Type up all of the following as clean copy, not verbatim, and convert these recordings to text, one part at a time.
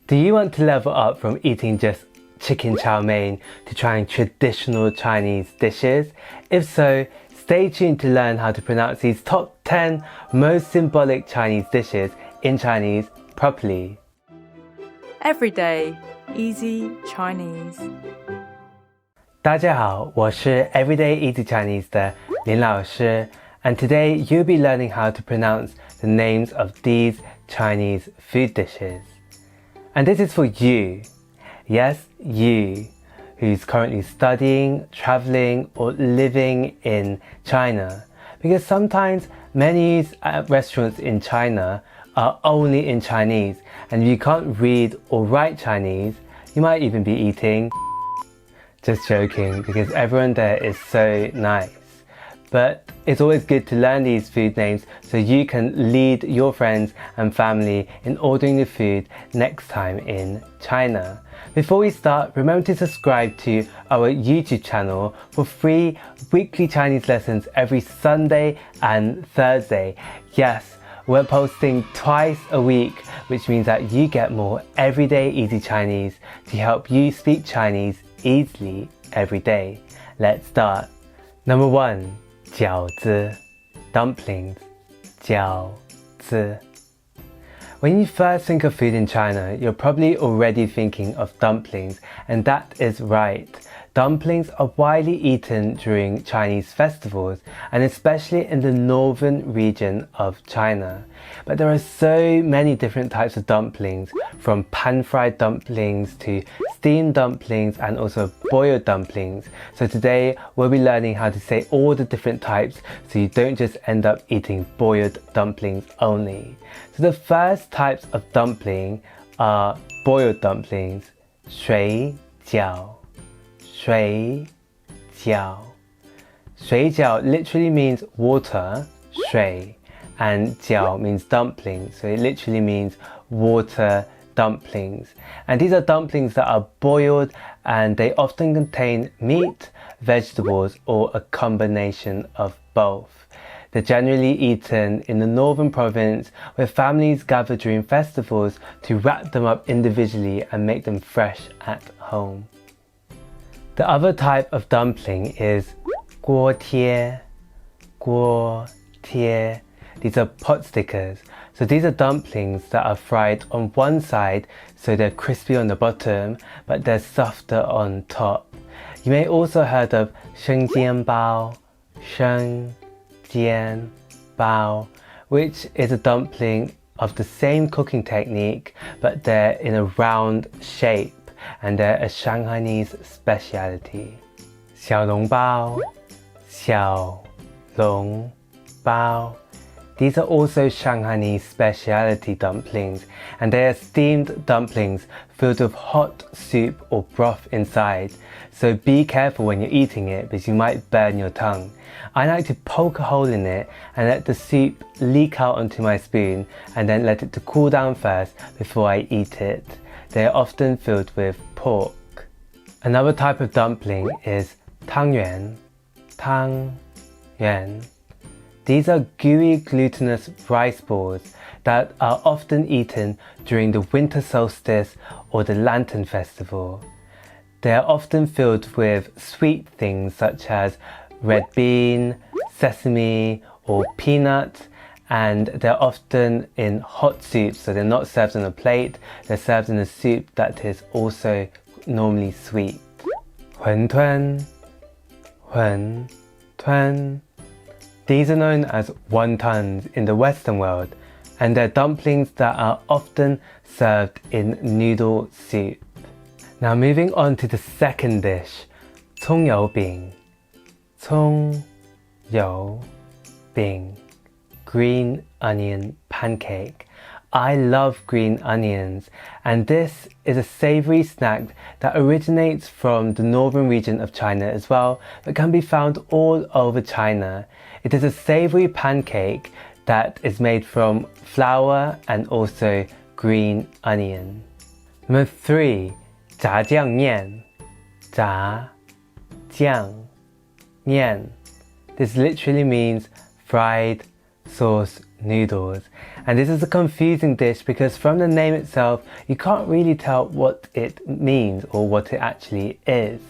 Do you want to level up from eating just chicken chow mein to trying traditional Chinese dishes? If so, stay tuned to learn how to pronounce these top 10 most symbolic Chinese dishes in Chinese properly. Everyday Easy Chinese. 大家好，我是 Everyday Easy Chinese 的林老师 and today you'll be learning how to pronounce the names of these Chinese food dishes. And this is for you, yes, you, who's currently studying, traveling, or living in China. Because sometimes menus at restaurants in China are only in Chinese, and if you can't read or write Chinese, you might even be eating. Just joking, because everyone there is so nice. But it's always good to learn these food names so you can lead your friends and family in ordering the food next time in China. Before we start, remember to subscribe to our YouTube channel for free weekly Chinese lessons every Sunday and Thursday. Yes, we're posting twice a week, which means that you get more everyday easy Chinese to help you speak Chinese easily every day. Let's start. Number 1. 饺子 dumplings 饺子 When you first think of food in China, you're probably already thinking of dumplings, and that is right. Dumplings are widely eaten during Chinese festivals, and especially in the northern region of China. But there are so many different types of dumplings, from pan-fried dumplings to steamed dumplings and also boiled dumplings. So today we'll be learning how to say all the different types so you don't just end up eating boiled dumplings only. So the first types of dumpling are boiled dumplings, 水饺 水饺 水饺 literally means water, 水, and 饺 means dumpling, so it literally means water dumplings. And these are dumplings that are boiled, and they often contain meat, vegetables, or a combination of both. They're generally eaten in the northern province, where families gather during festivals to wrap them up individually and make them fresh at home. The other type of dumpling is 锅贴 锅贴. These are pot stickers. So these are dumplings that are fried on one side, so they're crispy on the bottom, but they're softer on top. You may also heard of 生煎包 生煎包, which is a dumpling of the same cooking technique, but they're in a round shape, and they're a Shanghainese specialty. 小笼包小笼包 These are also Shanghainese specialty dumplings, and they are steamed dumplings filled with hot soup or broth inside. So be careful when you're eating it because you might burn your tongue. I like to poke a hole in it and let the soup leak out onto my spoon and then let it to cool down first before I eat it. They are often filled with pork. Another type of dumpling is 汤圆 汤圆 These are gooey glutinous rice balls that are often eaten during the winter solstice or the Lantern Festival. They are often filled with sweet things such as red bean, sesame, or peanut, and they're often in hot soup, so they're not served on a plate, they're served in a soup that is also normally sweet. 馄饨 馄饨 These are known as wontons in the Western world, and they're dumplings that are often served in noodle soup. Now moving on to the second dish, 葱油饼 葱油饼 green onion pancake. I love green onions, and this is a savory snack that originates from the northern region of China as well, but can be found all over China. It is a savory pancake that is made from flour and also green onion. Number 3. 炸酱面炸酱面 This literally means fried sauce noodles. And this is a confusing dish because from the name itself, you can't really tell what it means or what it actually is.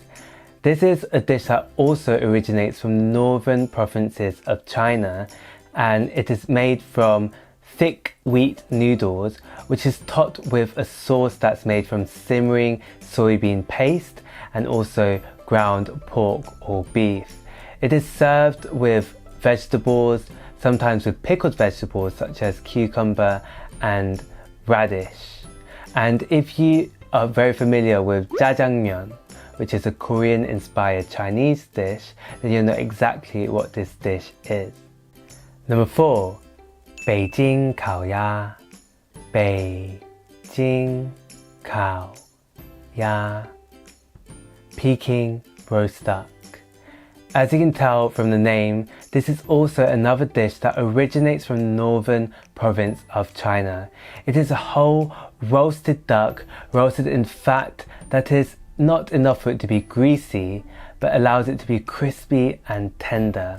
This is a dish that also originates from northern provinces of China, and it is made from thick wheat noodles, which is topped with a sauce that's made from simmering soybean paste and also ground pork or beef. It is served with vegetables, sometimes with pickled vegetables such as cucumber and radish. And if you are very familiar with jjajangmyeon, which is a Korean-inspired Chinese dish, then you'll know exactly what this dish is. Number 4. 北京烤鸭 北京烤鸭 Peking roast duck. As you can tell from the name, this is also another dish that originates from the northern province of China. It is a whole roasted duck, roasted in fat that is not enough for it to be greasy, but allows it to be crispy and tender.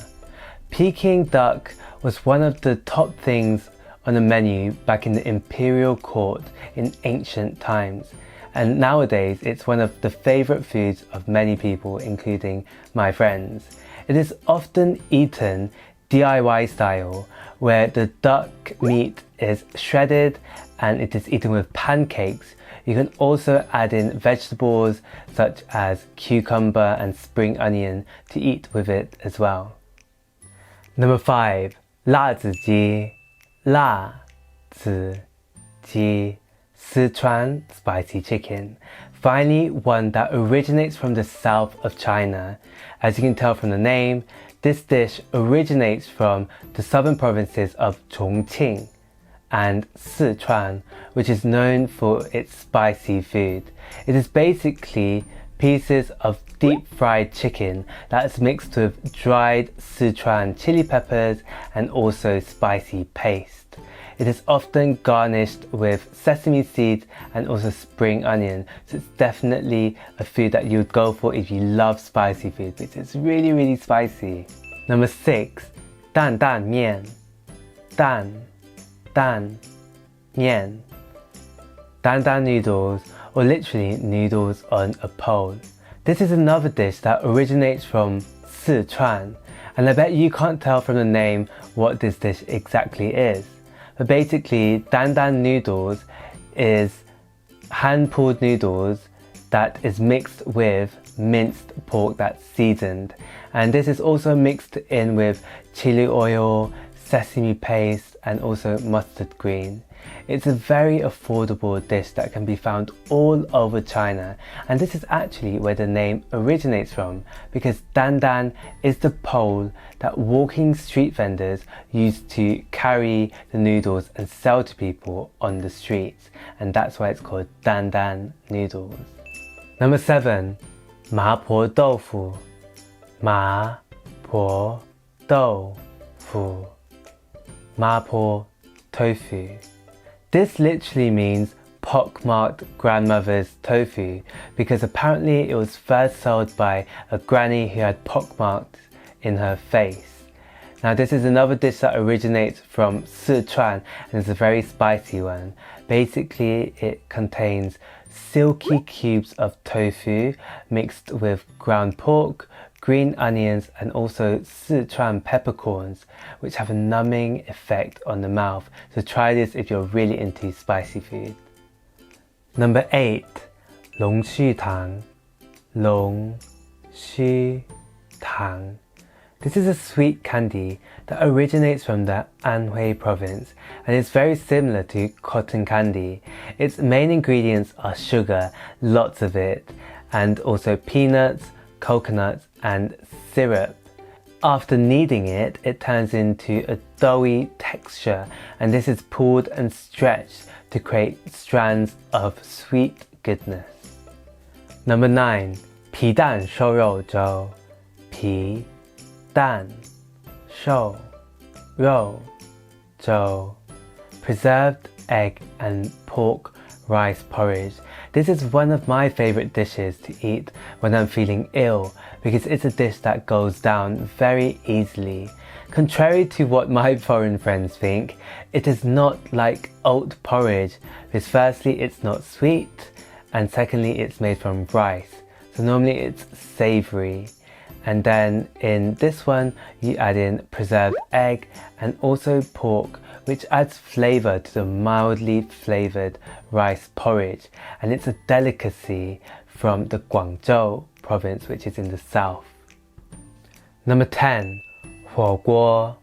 Peking duck was one of the top things on the menu back in the imperial court in ancient times. And nowadays, it's one of the favorite foods of many people, including my friends. It is often eaten DIY style, where the duck meat is shredded and it is eaten with pancakes. You can also add in vegetables such as cucumber and spring onion to eat with it as well. Number 5. 辣子鸡 辣子鸡 Sichuan spicy chicken. Finally, one that originates from the south of China. As you can tell from the name, this dish originates from the southern provinces of Chongqing and Sichuan, which is known for its spicy food. It is basically pieces of deep fried chicken that's mixed with dried Sichuan chili peppers and also spicy paste. It is often garnished with sesame seeds and also spring onion, so it's definitely a food that you would go for if you love spicy food, because it's really spicy. Number 6. 担担面 担担面 Dandan noodles, or literally noodles on a pole. This is another dish that originates from Sichuan, and I bet you can't tell from the name what this dish exactly is. But basically, dandan noodles is hand-pulled noodles that is mixed with minced pork that's seasoned. And this is also mixed in with chili oil, sesame paste and also mustard green. It's a very affordable dish that can be found all over China, and this is actually where the name originates from, because dandan is the pole that walking street vendors use to carry the noodles and sell to people on the streets, and that's why it's called dandan noodles. Number 7. MAPOTOFU 麻婆豆腐 MAPO tofu. This literally means pockmarked grandmother's tofu, because apparently it was first sold by a granny who had pockmarks in her face. Now this is another dish that originates from Sichuan and is a very spicy one. Basically it contains silky cubes of tofu mixed with ground pork, green onions and also Sichuan peppercorns, which have a numbing effect on the mouth. So try this if you're really into spicy food. Number 8. 龙须糖 龙须糖 This is a sweet candy that originates from the Anhui province and is very similar to cotton candy. Its main ingredients are sugar, lots of it, and also peanuts, coconuts and syrup. After kneading it, it turns into a doughy texture, and this is pulled and stretched to create strands of sweet goodness. Number 9. 皮蛋瘦肉粥皮蛋瘦肉粥 Preserved egg and pork rice porridge. This is one of my favorite dishes to eat when I'm feeling ill, because it's a dish that goes down very easily. Contrary to what my foreign friends think, it is not like oat porridge, because firstly it's not sweet, and secondly it's made from rice, so normally it's savoury. And then in this one you add in preserved egg and also pork, which adds flavour to the mildly flavoured rice porridge, and it's a delicacy from the Guangzhou province, which is in the south. Number 10. 火锅,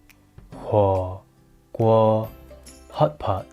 火锅, hot pot.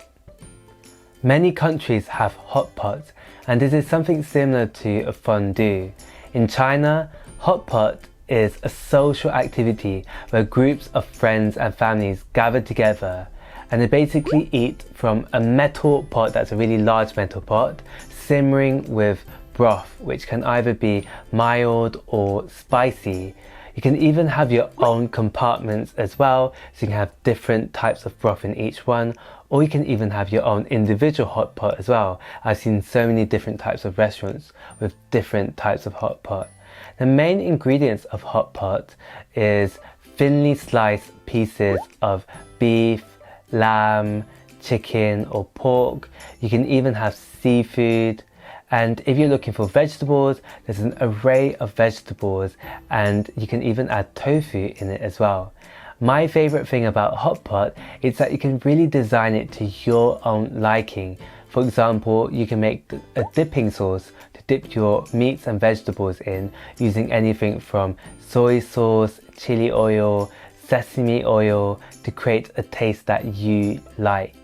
Many countries have hot pots, and this is something similar to a fondue. In China, hot pot is a social activity where groups of friends and families gather together, and they basically eat from a metal pot that's a really large metal pot, simmering with broth, which can either be mild or spicy. You can even have your own compartments as well, so you can have different types of broth in each one, or you can even have your own individual hot pot as well. I've seen so many different types of restaurants with different types of hot pot. The main ingredients of hot pot is thinly sliced pieces of beef, lamb, chicken or pork. You can even have seafood. And if you're looking for vegetables, there's an array of vegetables, and you can even add tofu in it as well. My favorite thing about hot pot is that you can really design it to your own liking. For example, you can make a dipping sauce to dip your meats and vegetables in, using anything from soy sauce, chili oil, sesame oil to create a taste that you like.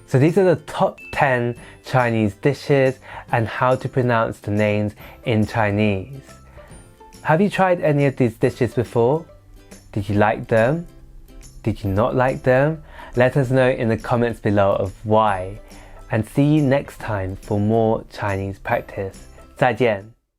So these are the top 10 Chinese dishes and how to pronounce the names in Chinese. Have you tried any of these dishes before? Did you like them? Did you not like them? Let us know in the comments below of why. And see you next time for more Chinese practice. 再见.